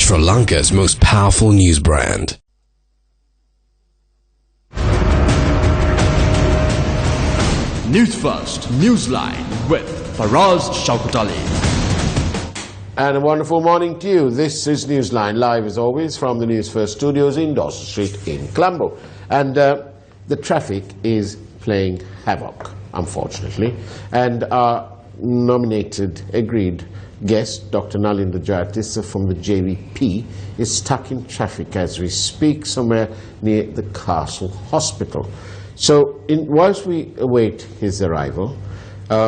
Sri Lanka's most powerful news brand. Newsfirst Newsline with Faraz Shaukat Ali. And a wonderful morning to you. This is Newsline, live as always from the Newsfirst studios in Dawson Street in Colombo. And the traffic is playing havoc, unfortunately. And our nominated, agreed guest, Dr. Nalinda Jayatissa from the JVP, is stuck in traffic as we speak somewhere near the Castle Hospital. So whilst we await his arrival,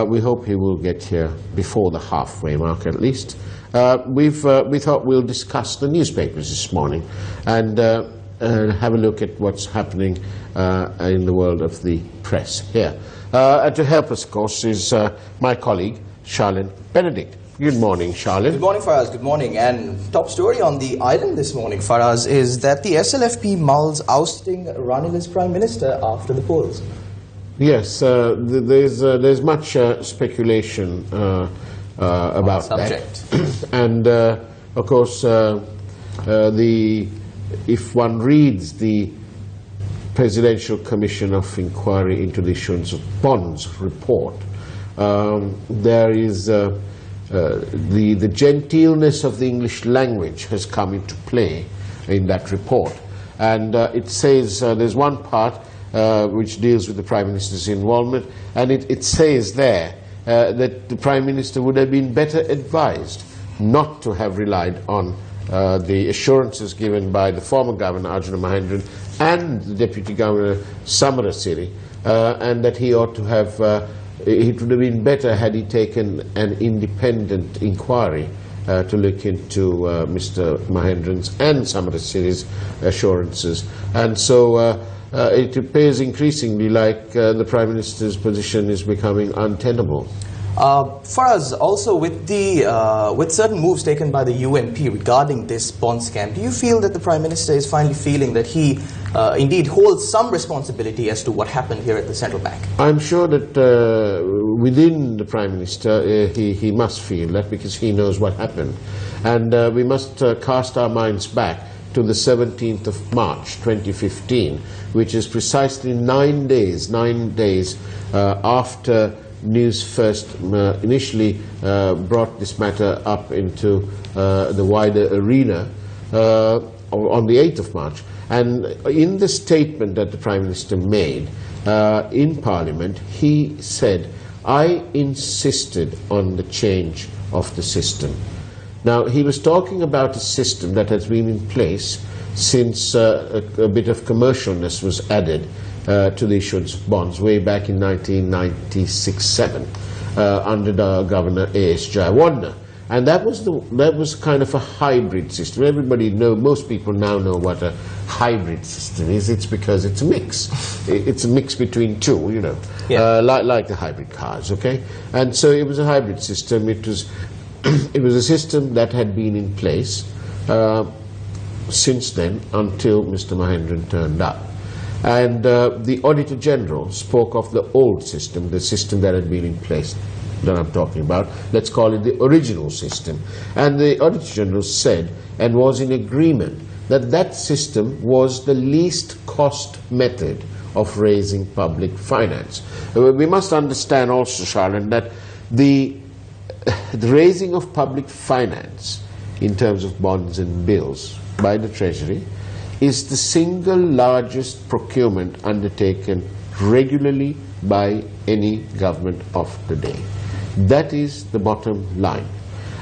we hope he will get here before the halfway mark at least. We thought we'll discuss the newspapers this morning and have a look at what's happening in the world of the press here. And to help us, of course, is my colleague, Charlene Benedict. Good morning, Charlene. Good morning, Faraz. Good morning. And top story on the island this morning, Faraz, is that the SLFP mulls ousting Ranil as Prime Minister after the polls. Yes, there's much speculation about that. And, of course, if one reads the Presidential Commission of Inquiry into the Issuance of Bonds report, there is the genteelness of the English language has come into play in that report. And it says there's one part which deals with the Prime Minister's involvement, and it says there that the Prime Minister would have been better advised not to have relied on the assurances given by the former Governor Arjuna Mahendran and the Deputy Governor Samarasiri, and that he ought to have, it would have been better had he taken an independent inquiry to look into Mr. Mahendran's and Samarasiri's assurances. And so it appears increasingly like the Prime Minister's position is becoming untenable. For us, also with certain moves taken by the UNP regarding this bond scam, do you feel that the Prime Minister is finally feeling that he indeed holds some responsibility as to what happened here at the central bank? I'm sure that within the Prime Minister he must feel that, because he knows what happened. And we must cast our minds back to the 17th of March 2015, which is precisely 9 days after Newsfirst initially brought this matter up into the wider arena on the 8th of March. And in the statement that the Prime Minister made in Parliament, he said, "I insisted on the change of the system." Now, he was talking about a system that has been in place since a bit of commercialness was added to the issuance of bonds way back in 1996-7 under the Governor A.S. Jayawardena. And that was kind of a hybrid system. Most people now know what a hybrid system is. It's because it's a mix. It's a mix between two, you know, like the hybrid cars, okay? And so it was a hybrid system. It was a system that had been in place since then until Mr. Mahendran turned up. And the Auditor General spoke of the old system, the system that had been in place that I'm talking about. Let's call it the original system. And the Auditor General said and was in agreement that that system was the least cost method of raising public finance. We must understand also, Sharon, that the raising of public finance in terms of bonds and bills by the Treasury is the single largest procurement undertaken regularly by any government of the day. That is the bottom line.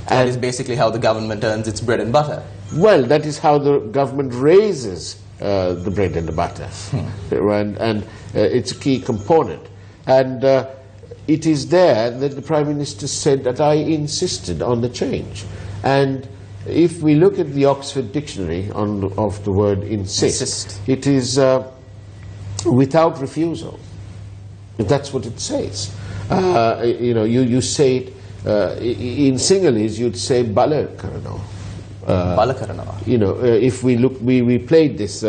That is basically how the government earns its bread and butter. Well, that is how the government raises the bread and the butter. And it's a key component. And it is there that the Prime Minister said that I insisted on the change. And if we look at the Oxford Dictionary of the word insist, it is without refusal. That's what it says. You know, you say it in Sinhalese, you'd say bala karana. You know, if we look, we played this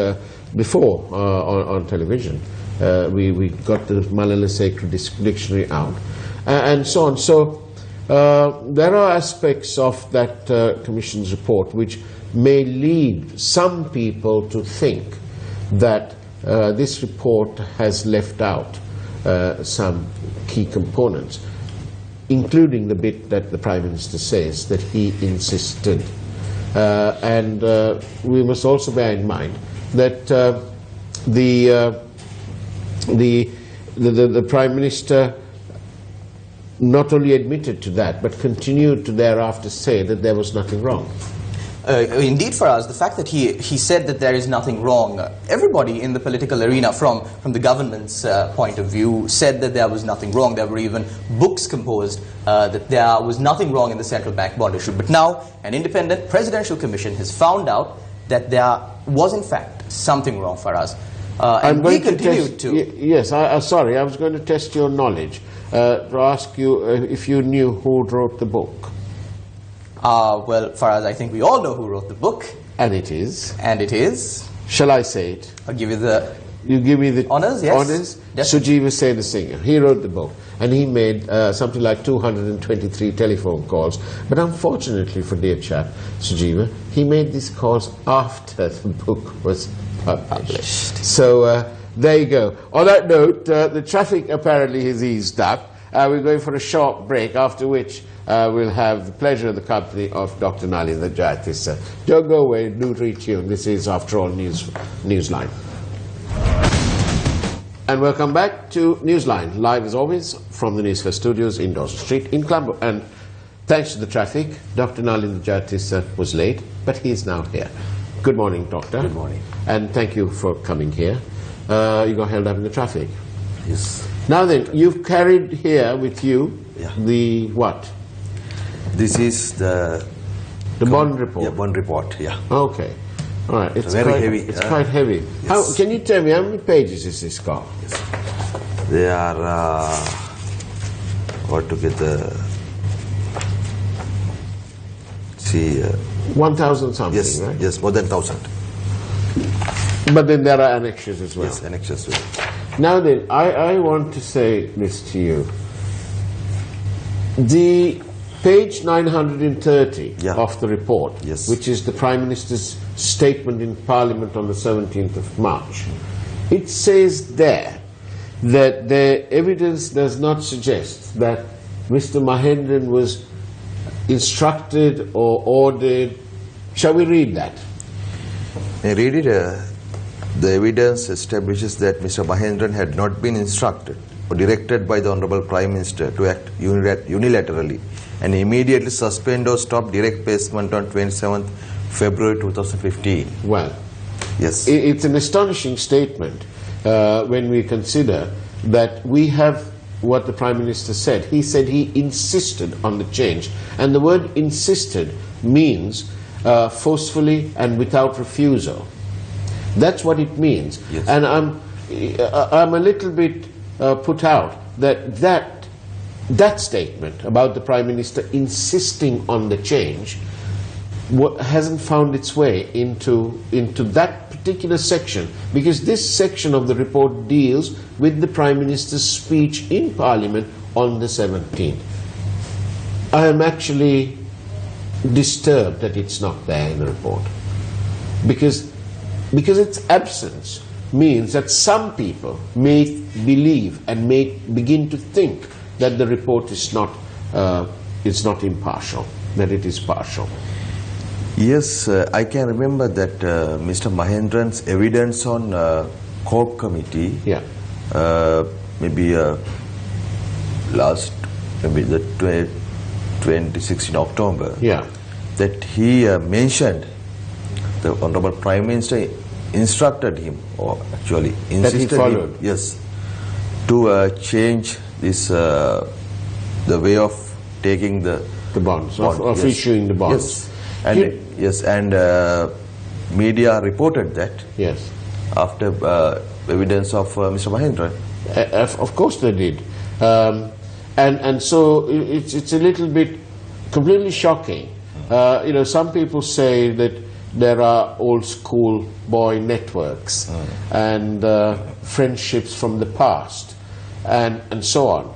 before on television. We got the Malala Sacred Dictionary out, and so on. So there are aspects of that Commission's report which may lead some people to think that this report has left out some key components, including the bit that the Prime Minister says that he insisted. And we must also bear in mind that the Prime Minister not only admitted to that, but continued to thereafter say that there was nothing wrong. Indeed, for us, the fact that he said that there is nothing wrong, everybody in the political arena from the government's point of view said that there was nothing wrong. There were even books composed that there was nothing wrong in the central bank bond issue. But now an independent presidential commission has found out that there was in fact something wrong for us. And we continued to... Yes, sorry, I was going to test your knowledge to ask you if you knew who wrote the book. Well, Faraz, I think we all know who wrote the book. And it is? And it is? Shall I say it? I'll give you the... You give me the honors, yes. Honors? Sujiva Sen, the singer. He wrote the book. And he made something like 223 telephone calls. But unfortunately for dear chap, Sujiva, he made these calls after the book was published. So there you go. On that note, the traffic apparently has eased up. We're going for a short break, after which we'll have the pleasure of the company of Dr. Nalinda Jayatissa. Don't go away, do retune. This is, after all, Newsline. And welcome back to Newsline, live as always from the Newsfirst studios in Dawson Street in Colombo. And thanks to the traffic, Dr. Nalinda Jayatissa was late, but he's now here. Good morning, Doctor. Good morning. And thank you for coming here. You got held up in the traffic. Yes. Now then, you've carried here with you Yeah. the what? This is the bond report. Yeah, bond report. Yeah. Okay. All right. It's very quite heavy. It's quite heavy. Yes. Can you tell me how many pages is this car? Yes. They are altogether. See. 1,000 something, Yes. right? Yes. More than 1,000. But then there are annexures as well. Yes. Annexures. Now then, I want to say this to you. The page 930 Yeah. of the report, Yes. which is the Prime Minister's statement in Parliament on the 17th of March, it says there that the evidence does not suggest that Mr. Mahendran was instructed or ordered. Shall we read that? I read it. The evidence establishes that Mr. Mahendran had not been instructed or directed by the Honourable Prime Minister to act unilaterally and immediately suspend or stop direct payment on 27th February 2015. Well, Yes. it's an astonishing statement when we consider that we have what the Prime Minister said. He said he insisted on the change. And the word insisted means forcefully and without refusal. That's what it means. Yes. And I'm a little bit put out that statement about the Prime Minister insisting on the change hasn't found its way into that particular section, because this section of the report deals with the Prime Minister's speech in Parliament on the 17th. I am actually disturbed that it's not there in the report, because its absence means that some people may believe and may begin to think that the report is not impartial, that it is partial. Yes, I can remember that Mr. Mahendran's evidence on COP committee, Yeah. maybe the 2016 October, Yeah. that he mentioned the Honorable Prime Minister instructed him, or actually insisted followed. him, yes, to change this the way of taking the bonds, bond, of yes. issuing the bonds. Yes, and yes, and media reported that Yes. after evidence of Mr. Mahendran. Of course they did. And so it's a little bit completely shocking. Some people say that there are old school boy networks and friendships from the past and so on.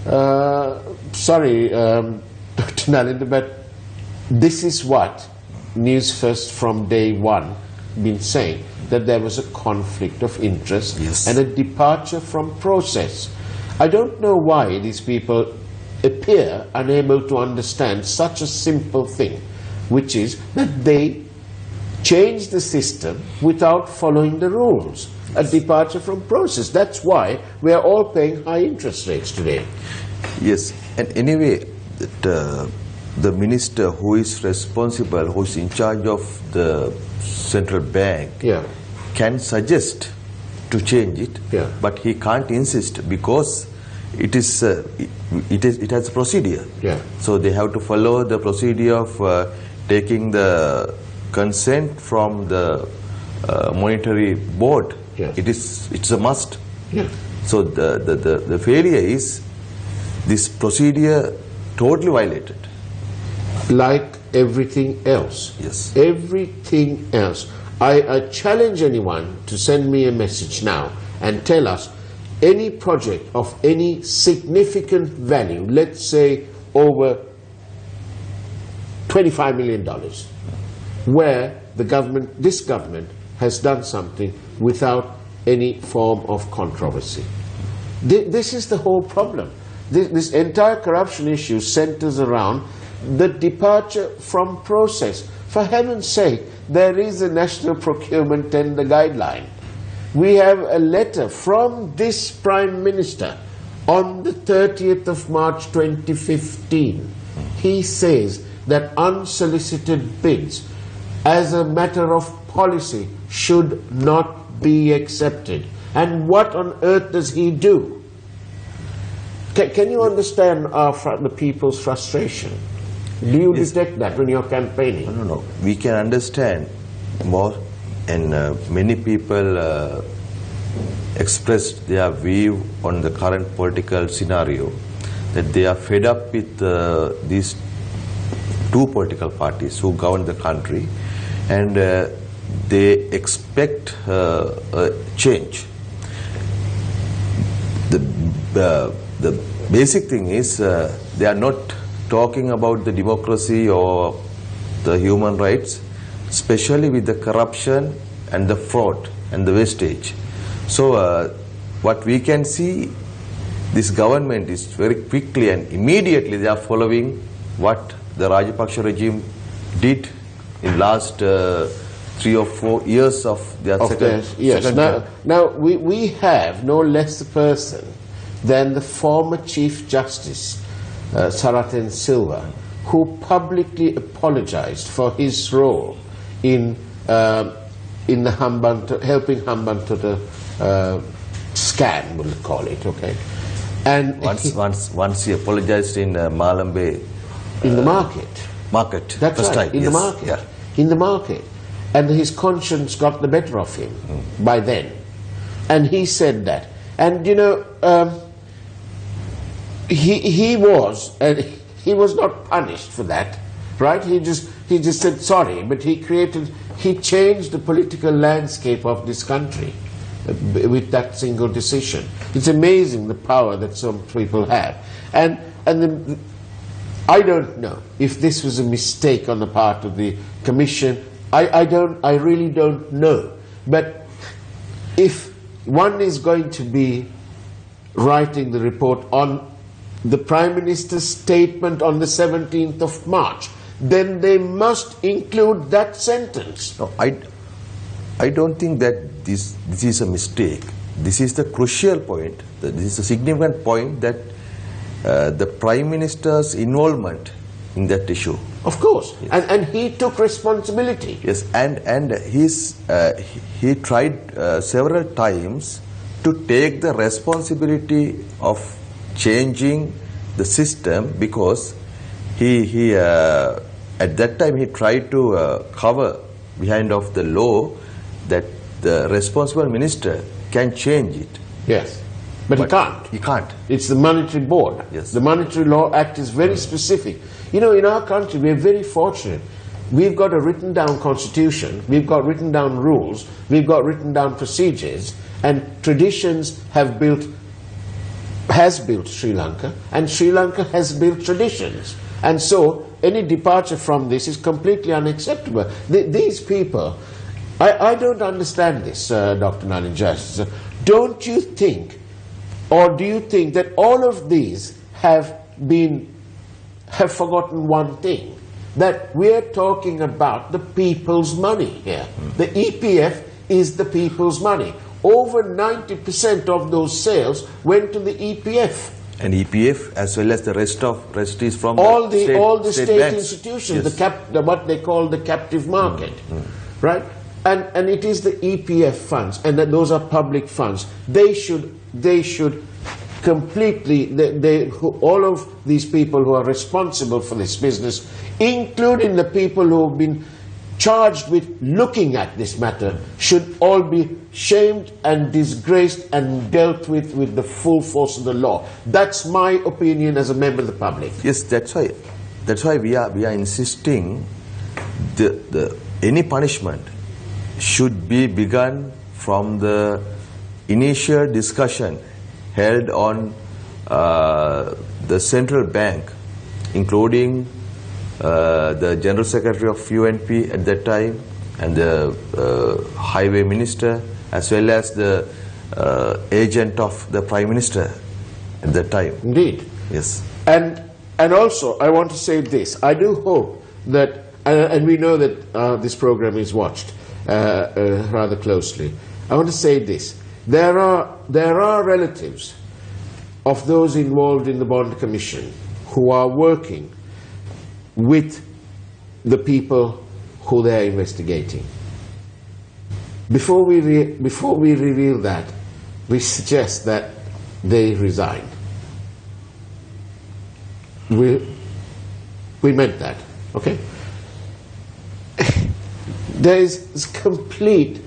Sorry, Dr. Nalinda, but this is what Newsfirst from day one been saying, that there was a conflict of interest and a departure from process. I don't know why these people appear unable to understand such a simple thing, which is that they change the system without following the rules. A departure from process. That's why we are all paying high interest rates today. Yes, and anyway, the minister who is responsible, who is in charge of the central bank, can suggest to change it, but he can't insist because it has a procedure. So they have to follow the procedure of taking the consent from the monetary board. It's a must. So the failure is this procedure totally violated. Like everything else. Yes. Everything else. I challenge anyone to send me a message now and tell us any project of any significant value, let's say over $25 million, where the government, this government, has done something without any form of controversy. This is the whole problem. This entire corruption issue centers around the departure from process. For heaven's sake, there is a national procurement tender guideline. We have a letter from this Prime Minister on the 30th of March 2015. He says that unsolicited bids, as a matter of policy, should not be accepted. And what on earth does he do? Can you understand the people's frustration? Do you detect that when you're campaigning? No. We can understand more, and many people expressed their view on the current political scenario, that they are fed up with these two political parties who govern the country, and they expect a change. The basic thing is they are not talking about the democracy or the human rights, especially with the corruption and the fraud and the wastage. So what we can see, this government is very quickly and immediately they are following what the Rajapaksa regime did in last 3 or 4 years of their second term. Now we have no less a person than the former Chief Justice, Sarathen Silva, who publicly apologized for his role in the helping Hambantota scam, we'll call it, okay? And once he apologized in Malambe. In the market. That's first right, time, in the market. In the market. And his conscience got the better of him by then. And he said that. And you know, he was not punished for that, right? He just said sorry, but he changed the political landscape of this country with that single decision. It's amazing the power that some people have. And I don't know if this was a mistake on the part of the Commission. I really don't know. But if one is going to be writing the report on the Prime Minister's statement on the 17th of March, then they must include that sentence. No, I don't think that this is a mistake. This is the crucial point. This is a significant point, that the Prime Minister's involvement in that issue. Of course, yes. And he took responsibility. Yes, and he tried several times to take the responsibility of changing the system, because he at that time he tried to cover behind of the law that the responsible minister can change it. Yes, but he can't. He can't. It's the Monetary Board. Yes. The Monetary Law Act is very specific. You know, in our country we're very fortunate. We've got a written down constitution, we've got written down rules, we've got written down procedures, and traditions have built has built Sri Lanka, and Sri Lanka has built traditions. And so any departure from this is completely unacceptable. These people, I don't understand this, Dr. Nalinda Jayatissa. Don't you think, or do you think that all of these have forgotten one thing? That we're talking about the people's money here. The EPF is the people's money. Over 90% of those sales went to the EPF. And EPF as well as the rest is from all the state banks. institutions, Yes. what they call the captive market, right? And it is the EPF funds, and that those are public funds. They should completely, all of these people who are responsible for this business, including the people who have been charged with looking at this matter, should all be shamed and disgraced and dealt with the full force of the law. That's my opinion as a member of the public. Yes, that's why we are insisting the any punishment should be begun from the initial discussion held on the central bank, including the General Secretary of UNP at that time, and the Highway Minister, as well as the agent of the Prime Minister at that time. Indeed. Yes. And also, I want to say this. I do hope that, and we know that this program is watched rather closely. I want to say this. There are relatives of those involved in the Bond Commission who are working with the people who they are investigating. Before we reveal that, we suggest that they resign. We meant that, okay? There is complete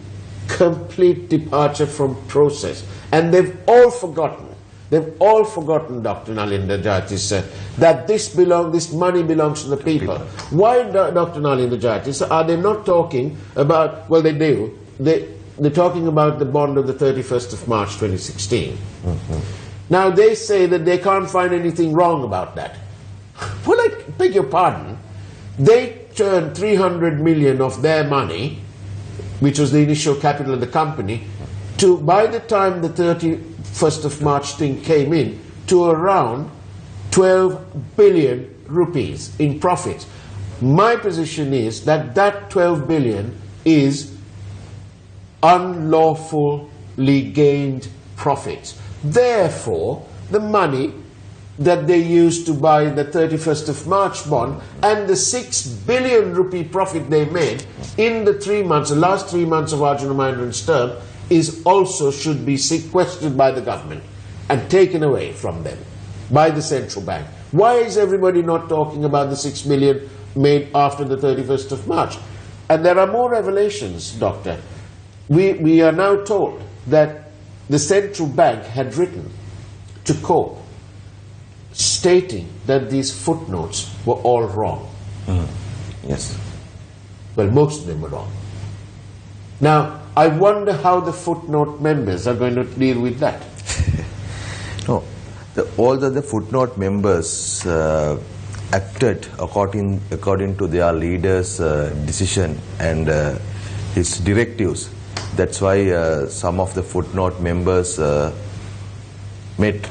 departure from process, and they've all forgotten, Dr. Nalinda Jayatissa, that this money belongs to the people. Why, Dr. Nalinda Jayatissa, are they not talking about, well, they do, they're talking about the bond of the 31st of March 2016. Now they say that they can't find anything wrong about that. Well, I beg your pardon, they turned 300 million of their money, which was the initial capital of the company, to, by the time the 31st of March thing came in, to around 12 billion rupees in profits. My position is that that 12 billion is unlawfully gained profits. Therefore, the money that they used to buy the 31st of March bond and the 6 billion rupee profit they made in the last 3 months of Arjuna Mahendra's term, is also should be sequestered by the government and taken away from them by the central bank. Why is everybody not talking about the 6 million made after the 31st of March? And there are more revelations, Doctor. We are now told that the central bank had written to COPE stating that these footnotes were all wrong. Yes. Well, most of them were wrong. Now, I wonder how the footnote members are going to deal with that. No, all the footnote members acted according to their leader's decision and his directives. That's why some of the footnote members met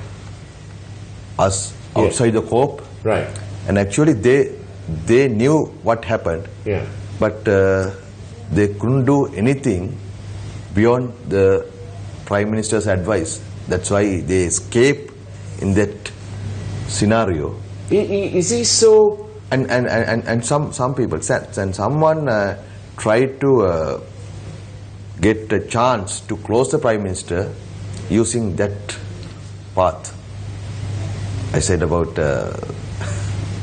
us outside the COPE. Right. And actually they knew what happened, Yeah. but they couldn't do anything beyond the Prime Minister's advice. That's why they escaped in that scenario. Is he so... And some people said, and someone tried to get a chance to close the Prime Minister using that path. I said about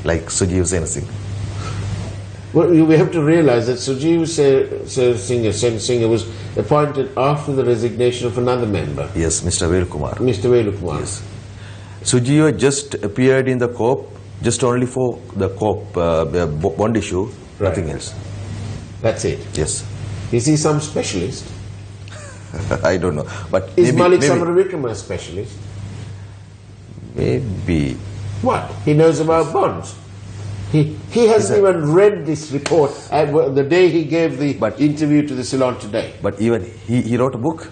like Sujeev Singh. Well, we have to realize that Sujeev Singh was appointed after the resignation of another member. Yes, Mr. Velukumar. Mr. Velukumar. Yes. Sujeev just appeared in the COPE, just only for the COPE bond issue, Right. nothing else. That's it. Yes. Is he some specialist? I don't know. But Is maybe, Malik maybe Samaravikrama a specialist? Maybe. What? He knows about bonds. He hasn't even read this report the day he gave the interview to the Ceylon Today. But even he wrote a book.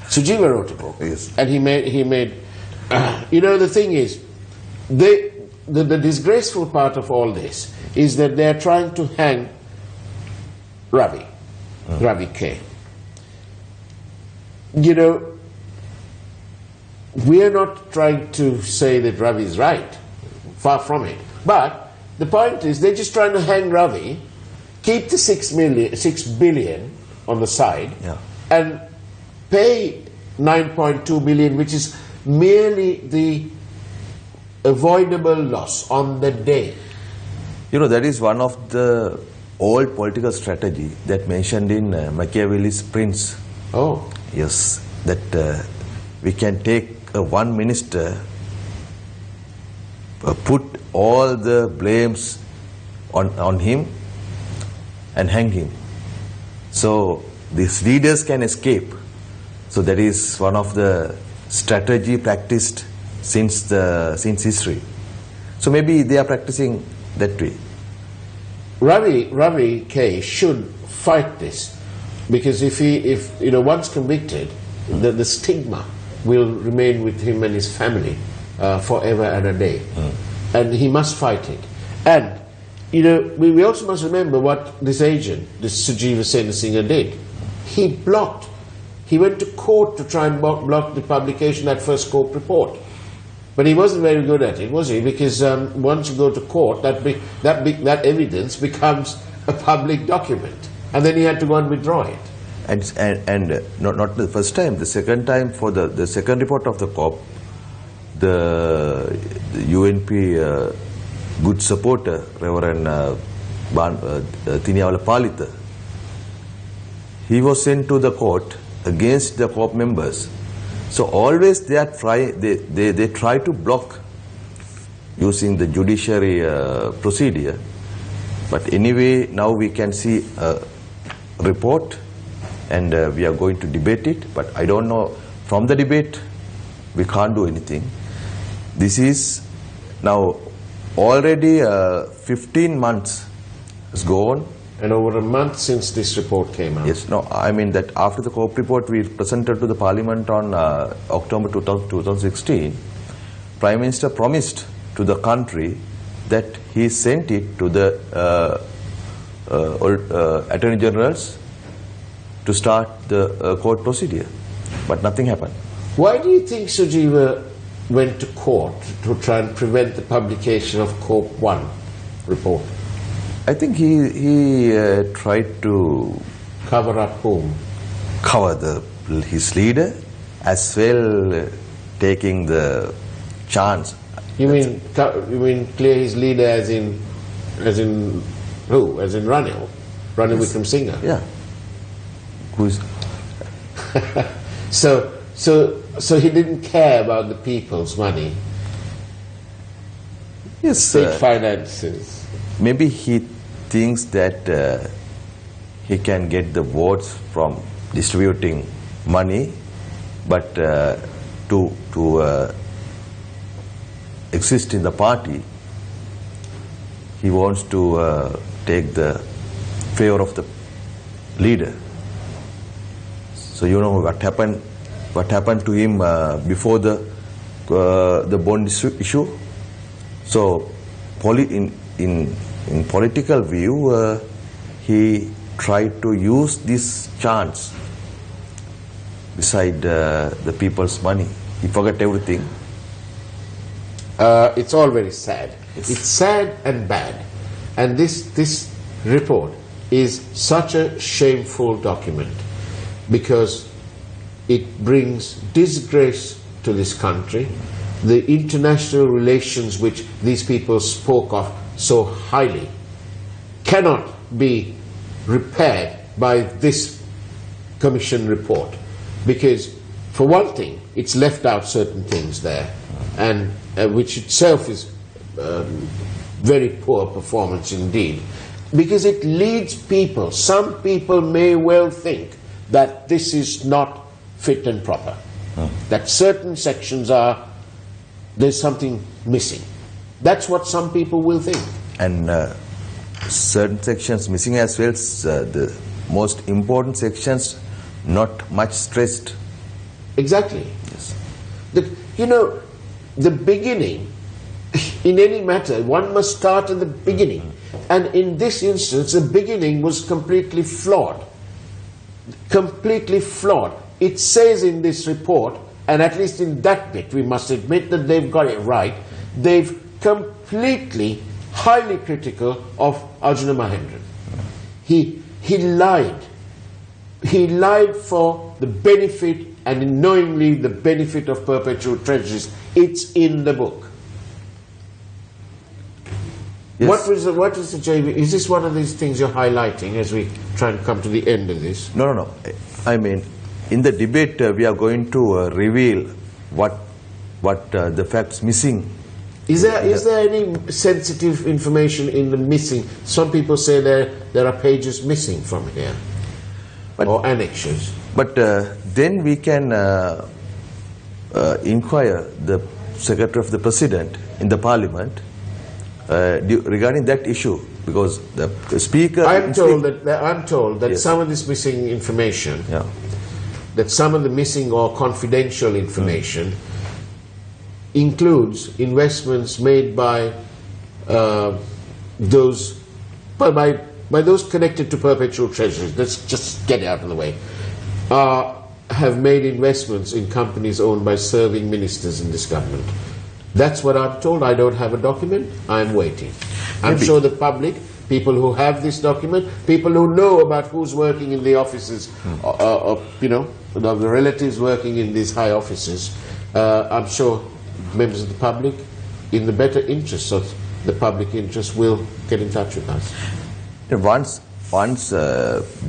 Sujiva wrote a book. Yes. And he made you know, the thing is, the disgraceful part of all this is that they are trying to hang Ravi K. You know, we are not trying to say that Ravi is right, far from it. But the point is, they're just trying to hang Ravi, keep the 6 billion on the side, and pay 9.2 billion, which is merely the avoidable loss on the day. You know, that is one of the old political strategy that mentioned in Machiavelli's Prince. Oh. Yes, that we can take one minister, put all the blames on him and hang him. So these leaders can escape. So that is one of the strategy practiced since history. So maybe they are practicing that way. Ravi K should fight this, because if you know, once convicted, the stigma will remain with him and his family forever and a day, and he must fight it. And you know, we also must remember what this agent, this Sujiva Senasinghe, did. He went to court to try and block the publication of that first court report. But he wasn't very good at it, was he? Because once you go to court, that evidence becomes a public document, and then he had to go and withdraw it. And not the first time. The second time, for the second report of the COP, the UNP good supporter, Reverend Tiniawala Palitha, he was sent to the court against the COP members. So always they try to block using the judiciary procedure. But anyway, now we can see a report, and we are going to debate it. But I don't know, from the debate we can't do anything. This is now already 15 months has gone. And over a month since this report came out. Yes, no, I mean that after the COP report we presented to the Parliament on October 2016, Prime Minister promised to the country that he sent it to the Attorney Generals to start the court procedure, but nothing happened. Why do you think Sujiva went to court to try and prevent the publication of COP 1 report? I think he tried to cover up whom? Cover his leader, as well taking the chance. You mean clear his leader as in who? As in Ranil Wickremesinghe? Yeah. Who's? So he didn't care about the people's money. Yes. State finances. Maybe he thinks that he can get the votes from distributing money, but to exist in the party, he wants to take the favor of the leader. So you know what happened to him before the bond issue. So in political view, he tried to use this chance beside the people's money. He forgot everything. It's all very sad. Yes. It's sad and bad. And this report is such a shameful document, because it brings disgrace to this country. The international relations which these people spoke of so highly cannot be repaired by this commission report, because for one thing it's left out certain things there, and which itself is very poor performance indeed, because it leads people, some people may well think that this is not fit and proper, that certain sections are there's something missing. That's what some people will think. And certain sections missing as well. The most important sections not much stressed. Exactly. Yes. The beginning, in any matter, one must start at the beginning. And in this instance, the beginning was completely flawed. Completely flawed. It says in this report, and at least in that bit, we must admit that they've got it right, they've completely, highly critical of Arjuna Mahendran. He lied. He lied for the benefit and knowingly the benefit of perpetual treasuries. It's in the book. Yes. What is the JV? Is this one of these things you're highlighting as we try and come to the end of this? No. I mean, in the debate, we are going to reveal what the facts missing. Is there any sensitive information in the missing? Some people say there are pages missing from here, or annexures. But then we can inquire the Secretary of the President in the Parliament regarding that issue, because the Speaker. I'm told that Yes. some of this missing information, Yeah. that some of the missing or confidential information includes investments made by those connected to perpetual treasuries. Let's just get it out of the way. Have made investments in companies owned by serving ministers in this government. That's what I'm told. I don't have a document. I'm waiting. I'm Maybe. sure the public, people who have this document, people who know about who's working in the offices, the relatives working in these high offices, I'm sure members of the public, in the better interests of the public interest, will get in touch with us. Once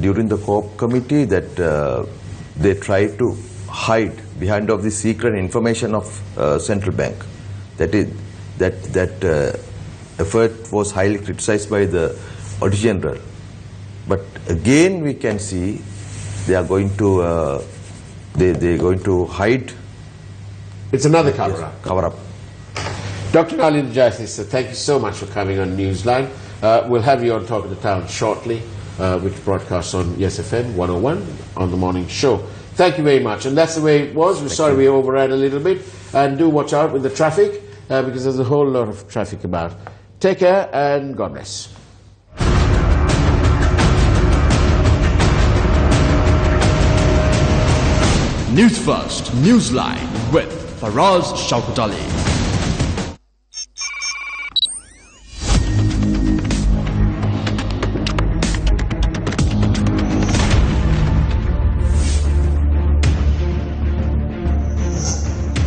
during the COP committee that they tried to hide behind of the secret information of central bank. That effort was highly criticized by the Auditor General. But again, we can see they are going to they're going to hide. It's another cover-up. Cover up. Dr. Nalinda Jayatissa, thank you so much for coming on Newsline. We'll have you on Talk of the Town shortly, which broadcasts on Yes FM 101 on the morning show. Thank you very much. And that's the way it was. We're sorry we overran a little bit. And do watch out with the traffic, because there's a whole lot of traffic about. Take care and God bless. Newsfirst Newsline with Faraz Shaukut Ali.